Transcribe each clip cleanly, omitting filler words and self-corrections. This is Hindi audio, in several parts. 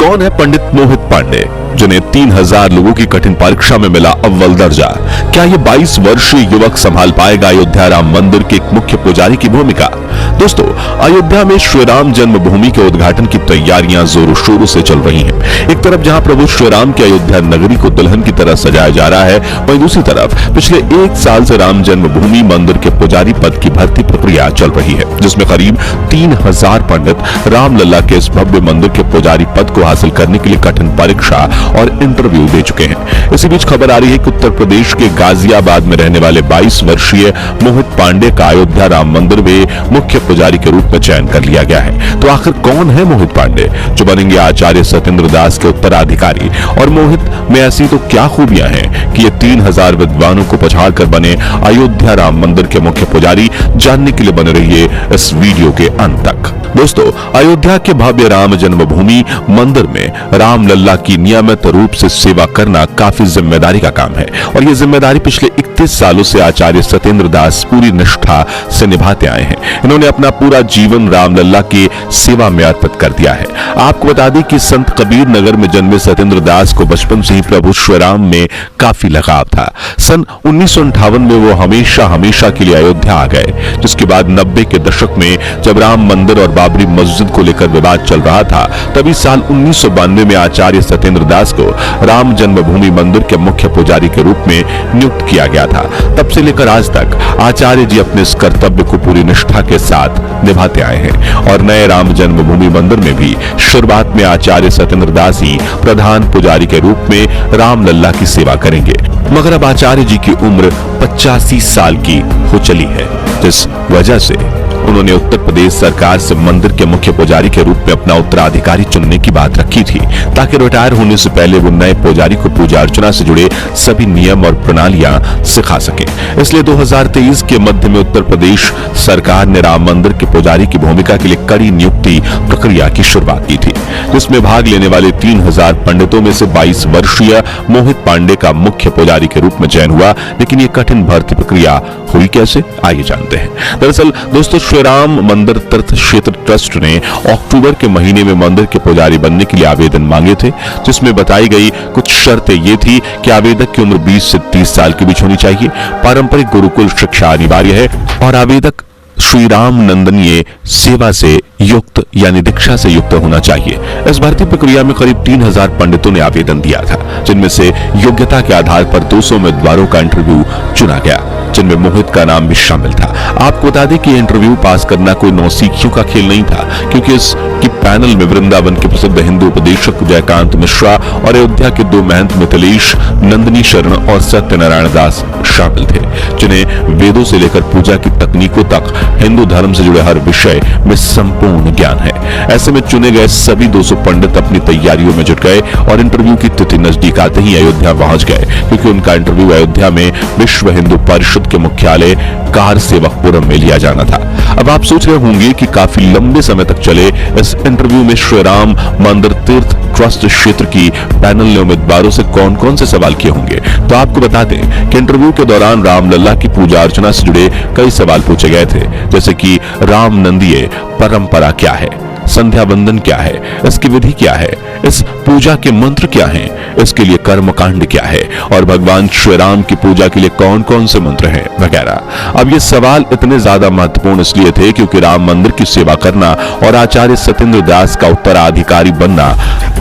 कौन है पंडित मोहित पांडे, जिन्हें 3000 लोगों की कठिन परीक्षा में मिला अव्वल दर्जा? क्या ये 22 वर्षीय युवक संभाल पाएगा अयोध्या राम मंदिर के एक मुख्य पुजारी की भूमिका? दोस्तों, अयोध्या में श्री राम जन्मभूमि के उद्घाटन की तैयारियां जोरों शोरों से चल रही हैं। एक तरफ जहां प्रभु श्री राम की अयोध्या नगरी को दुल्हन की तरह सजाया जा रहा है, वहीं दूसरी तरफ पिछले 1 साल से राम जन्मभूमि मंदिर के पुजारी पद की भर्ती प्रक्रिया चल रही है, जिसमें करीब 3000 पंडित रामलला के इस भव्य मंदिर के पुजारी पद को हासिल करने के लिए कठिन परीक्षा और इंटरव्यू दे चुके हैं। इसी बीच खबर आ रही है कि उत्तर प्रदेश के गाजियाबाद में रहने वाले 22 वर्षीय मोहित पांडे का अयोध्या राम मंदिर में मुख्य पुजारी के रूप में चयन कर लिया गया है। तो आखिर कौन है मोहित पांडे, जो बनेंगे आचार्य सत्येंद्र दास के उत्तराधिकारी? और मोहित में ऐसी तो क्या खूबियां हैं कि ये 3000 विद्वानों को पछाड़कर बने अयोध्या राम मंदिर के मुख्य पुजारी? जानने के लिए बने रहिए इस वीडियो के अंत तक। दोस्तों, अयोध्या के भव्य राम जन्मभूमि मंदिर में रामलला की नियमित रूप से सेवा करना काफी जिम्मेदारी का काम है, और ये जिम्मेदारी पिछले 31 सालों से आचार्य सत्येंद्र दास पूरी निष्ठा से निभाते आए हैं। इन्होंने अपना पूरा जीवन रामलला की सेवा में अर्पित कर दिया है। आपको बता दें कि संत कबीर नगर में जन्मे सत्येंद्र दास को बचपन से ही प्रभु श्री राम में काफी लगाव था। सन 1958 में वो हमेशा के लिए अयोध्या आ गए, जिसके बाद 90 के दशक में जब राम मंदिर और बाबरी मस्जिद को लेकर विवाद चल रहा था, तभी साल 1992 में आचार्य सत्येंद्र दास को राम जन्मभूमि मंदिर के मुख्य पुजारी के रूप में नियुक्त किया गया था। तब से लेकर आज तक आचार्य जी अपने इस कर्तव्य को पूरी निष्ठा के साथ निभाते आए हैं, और नए राम जन्मभूमि मंदिर में भी शुरुआत में आचार्य सत्येंद्र दास ही प्रधान पुजारी के रूप में रामलला की सेवा करेंगे। मगर अब आचार्य जी की उम्र 85 साल की हो चली है, जिस वजह से उन्होंने उत्तर प्रदेश सरकार से मंदिर के मुख्य पुजारी के रूप में अपना उत्तराधिकारी चुनने की बात रखी थी, ताकि रिटायर होने से पहले वो नए पुजारी को पूजा अर्चना से जुड़े सभी नियम और प्रणालियां सिखा सके। इसलिए 2023 के मध्य में उत्तर प्रदेश सरकार ने राम मंदिर के पुजारी की भूमिका के लिए कड़ी नियुक्ति प्रक्रिया की शुरुआत की थी, जिसमें भाग लेने वाले 3000 पंडितों में से 22 वर्षीय मोहित पांडे का मुख्य पुजारी के रूप में चयन हुआ। लेकिन ये कठिन भर्ती प्रक्रिया हुई कैसे, आइए जानते हैं। दरअसल दोस्तों, श्री राम मंदिर तीर्थ क्षेत्र ट्रस्ट ने अक्टूबर के महीने में मंदिर के पुजारी बनने के लिए आवेदन मांगे थे, जिसमें बताई गई कुछ शर्तें ये थी कि आवेदक की उम्र 20 से 30 साल के बीच होनी चाहिए, पारंपरिक गुरुकुल शिक्षा अनिवार्य है, और आवेदक श्री राम नंदनीय सेवा से युक्त यानी दीक्षा से युक्त होना चाहिए। इस भर्ती प्रक्रिया में करीब 3000 पंडितों ने आवेदन दिया था, जिनमें से योग्यता के आधार पर 200 उम्मीदवारों का इंटरव्यू चुना गया, जिनमें मोहित का नाम भी शामिल था। आपको बता दें कि इंटरव्यू पास करना कोई नौसिखियों का खेल नहीं था, क्योंकि इसकी पैनल में वृंदावन के प्रसिद्ध हिंदू उपदेशक जयकांत मिश्रा और अयोध्या के 2 महंत मिथिलेश नंदिनी शरण और सत्यनारायण दास शामिल थे, जिन्हें वेदों से लेकर पूजा की तकनीकों तक हिंदू धर्म से जुड़े हर विषय में संपूर्ण ज्ञान है। ऐसे में चुने गए सभी 200 पंडित अपनी तैयारियों में जुट गए और इंटरव्यू की तिथि नजदीक आते ही अयोध्या पहुंच गए, क्योंकि उनका इंटरव्यू अयोध्या में विश्व हिंदू परिषद के मुख्यालय कार सेवकपुरम में लिया जाना था। अब आप सोच रहे होंगे कि काफी लंबे समय तक चले इस इंटरव्यू में श्री राम मंदिर तीर्थ ट्रस्ट क्षेत्र की पैनल ने उम्मीदवारों से कौन कौन से सवाल किए होंगे। तो आपको बता दें कि इंटरव्यू के दौरान रामलला की पूजा अर्चना से जुड़े कई सवाल पूछे गए थे, जैसे कि राम नंदीय परंपरा क्या है, संध्या वंदन क्या है, इसकी विधि क्या है, इस पूजा के मंत्र क्या हैं, इसके लिए कर्मकांड क्या है, और भगवान श्री राम की पूजा के लिए कौन कौन से मंत्र हैं वगैरह। अब ये सवाल इतने ज्यादा महत्वपूर्ण इसलिए थे क्योंकि राम मंदिर की सेवा करना और आचार्य सत्येंद्र दास का उत्तराधिकारी बनना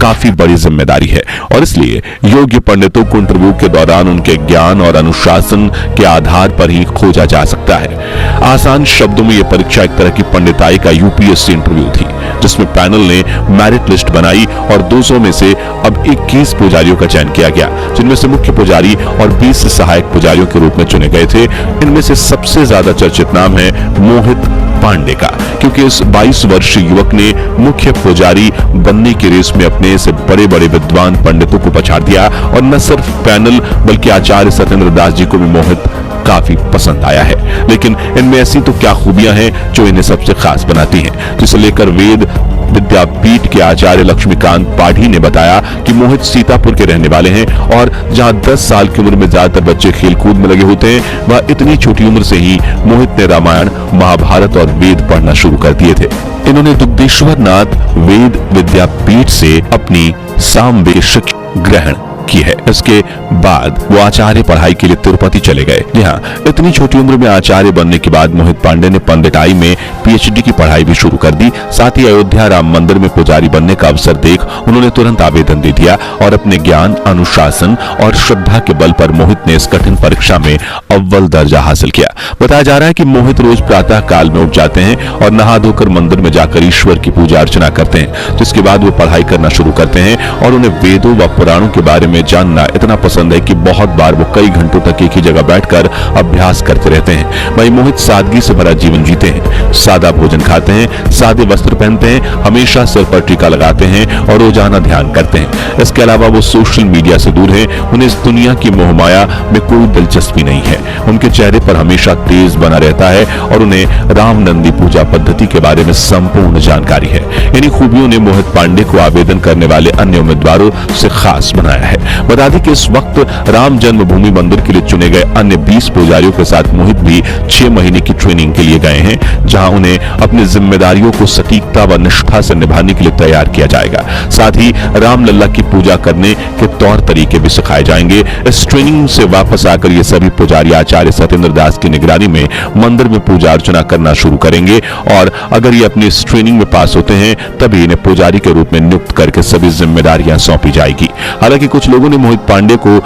काफी बड़ी जिम्मेदारी है, और इसलिए योग्य पंडितों को इंटरव्यू के दौरान उनके ज्ञान और अनुशासन के आधार पर ही खोजा जा सकता है। आसान शब्दों में यह परीक्षा एक तरह की पंडिताई का यूपीएससी इंटरव्यू थी, जिसमें पैनल ने मेरिट लिस्ट बनाई और 200 में से अब 21 पुजारियों का चयन किया गया, जिनमें से मुख्य पुजारी और 20 सहायक पुजारियों के रूप में चुने गए थे। इनमें से सबसे ज्यादा चर्चित नाम है मोहित पांडे का, क्योंकि इस 22 वर्षीय युवक ने मुख्य पुजारी बनने की रेस में अपने से बड़े बड़े विद्वान पंडितों को पछाड़ दिया, और न सिर्फ पैनल बल्कि आचार्य सत्येंद्र दास जी को भी मोहित काफी पसंद आया है। लेकिन इनमें ऐसी तो क्या खूबियां हैं जो इन्हें सबसे खास बनाती हैं, जिसे लेकर वेद विद्यापीठ के आचार्य लक्ष्मीकांत पाढ़ी ने बताया कि मोहित सीतापुर के रहने वाले हैं, और जहां 10 साल की उम्र में ज्यादातर बच्चे खेलकूद में लगे होते हैं, वह इतनी छोटी उम्र से ही मोहित ने रामायण, महाभारत और वेद पढ़ना शुरू कर दिए थे। इन्होंने दुग्धेश्वर नाथ वेद विद्यापीठ से अपनी सामवेद शिक्षा ग्रहण की है। इसके बाद वो आचार्य पढ़ाई के लिए तिरुपति चले गए। जी हाँ, इतनी छोटी उम्र में आचार्य बनने के बाद मोहित पांडे ने पंडिताई में पीएचडी की पढ़ाई भी शुरू कर दी। साथ ही अयोध्या राम मंदिर में पुजारी बनने का अवसर देख उन्होंने तुरंत आवेदन दे दिया और अपने ज्ञान, अनुशासन और श्रद्धा के बल पर मोहित ने इस कठिन परीक्षा में अव्वल दर्जा हासिल किया। बताया जा रहा है कि मोहित रोज प्रातः काल में उठ जाते हैं और नहा धोकर मंदिर में जाकर ईश्वर की पूजा अर्चना करते हैं। जिसके बाद वो पढ़ाई करना शुरू करते हैं और उन्हें वेदों व पुराणों के बारे में जानना इतना पसंद है कि बहुत बार वो कई घंटों तक एक ही जगह बैठकर अभ्यास करते रहते हैं। वहीं मोहित सादगी से भरा जीवन जीते हैं, सादा भोजन खाते हैं, सादे वस्त्र पहनते हैं, हमेशा सिर पर टीका लगाते हैं और रोजाना ध्यान करते हैं। इसके अलावा वो सोशल मीडिया से दूर हैं। उन्हें इस दुनिया की मोहमाया में कोई दिलचस्पी नहीं है। उनके चेहरे पर हमेशा तेज बना रहता है और उन्हें रामनंदी पूजा पद्धति के बारे में संपूर्ण जानकारी है। इन्हीं खूबियों ने मोहित पांडे को आवेदन करने वाले अन्य उम्मीदवारों से खास बनाया है। बता दें कि इस वक्त राम जन्मभूमि मंदिर के लिए चुने गए अन्य 20 पुजारियों के साथ मोहित भी 6 महीने की ट्रेनिंग के लिए गए हैं, जहां उन्हें अपनी जिम्मेदारियों को सटीकता व निष्ठा से निभाने के लिए तैयार किया जाएगा। साथ ही रामलल्ला की पूजा करने के तौर तरीके भी सिखाए जाएंगे। इस ट्रेनिंग से वापस आकर ये सभी पुजारी आचार्य सत्येंद्र दास की निगरानी में मंदिर में पूजा अर्चना करना शुरू करेंगे और अगर ये अपनी इस ट्रेनिंग में पास होते हैं तभी इन्हें पुजारी के रूप में नियुक्त करके सभी जिम्मेदारियां सौंपी जाएगी। हालांकि कुछ लोगों ने मोहित पांडे को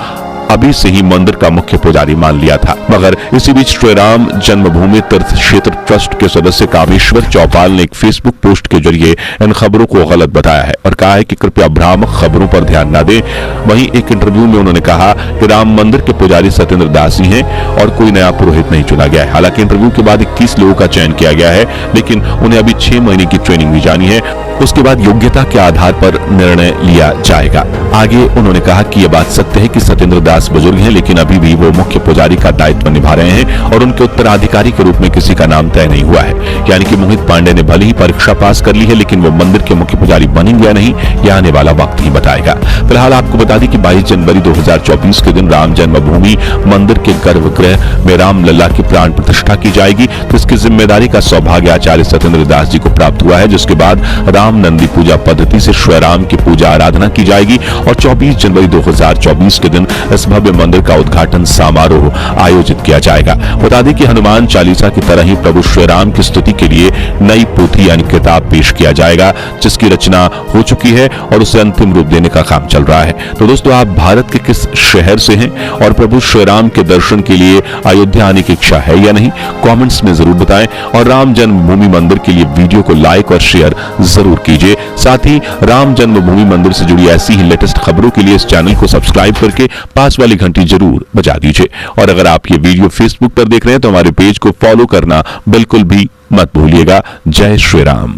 अभी से ही मंदिर का मुख्य पुजारी मान लिया था, मगर इसी बीच श्री राम जन्मभूमि तीर्थ क्षेत्र ट्रस्ट के सदस्य कामेश्वर चौपाल ने एक फेसबुक पोस्ट के जरिए इन खबरों को गलत बताया है और कहा है कि कृपया भ्रामक खबरों पर ध्यान न दें। वहीं एक इंटरव्यू में उन्होंने कहा कि राम मंदिर के पुजारी सत्येंद्र दास ही हैं और कोई नया पुरोहित नहीं चुना गया है। हालांकि इंटरव्यू के बाद 21 लोगों का चयन किया गया है, लेकिन उन्हें अभी 6 महीने की ट्रेनिंग भी जानी है। उसके बाद योग्यता के आधार पर निर्णय लिया जाएगा। आगे उन्होंने कहा कि यह बात सत्य है कि सत्येंद्र दास बुजुर्ग हैं, लेकिन अभी भी वो मुख्य पुजारी का दायित्व निभा रहे हैं और उनके उत्तराधिकारी के रूप में किसी का नाम तय नहीं हुआ है। यानी कि मोहित पांडे ने भले ही परीक्षा पास कर ली है, लेकिन वो मंदिर के मुख्य पुजारी बनेंगे या नहीं, यह आने वाला वक्त ही बताएगा। फिलहाल आपको बता दें कि 22 जनवरी 2024 के दिन राम जन्मभूमि मंदिर के गर्भगृह में रामलल्ला की प्राण प्रतिष्ठा की जाएगी। तो इसकी जिम्मेदारी का सौभाग्य आचार्य सत्येंद्र दास जी को प्राप्त हुआ है, जिसके बाद राम नंदी पूजा पद्धति से श्री राम की पूजा आराधना की जाएगी और 24 जनवरी 2024 के दिन इस भव्य मंदिर का उद्घाटन समारोह आयोजित किया जाएगा। बता दें कि हनुमान चालीसा की तरह ही प्रभु श्री राम की स्तुति के लिए नई पोथी यानी किताब पेश किया जाएगा, जिसकी रचना हो चुकी है और उसे अंतिम रूप देने का काम चल रहा है। तो दोस्तों, आप भारत के किस शहर से हैं और प्रभु श्री राम के दर्शन के लिए अयोध्या आने की इच्छा है या नहीं, कमेंट्स में जरूर बताएं और राम जन्मभूमि मंदिर के लिए वीडियो को लाइक और शेयर जरूर कीजिए। साथ ही राम जन्मभूमि मंदिर से जुड़ी ऐसी ही लेटेस्ट खबरों के लिए इस चैनल को सब्सक्राइब करके पास वाली घंटी जरूर बजा दीजिए। और अगर आप ये वीडियो फेसबुक पर देख रहे हैं तो हमारे पेज को फॉलो करना बिल्कुल भी मत भूलिएगा। जय श्री राम।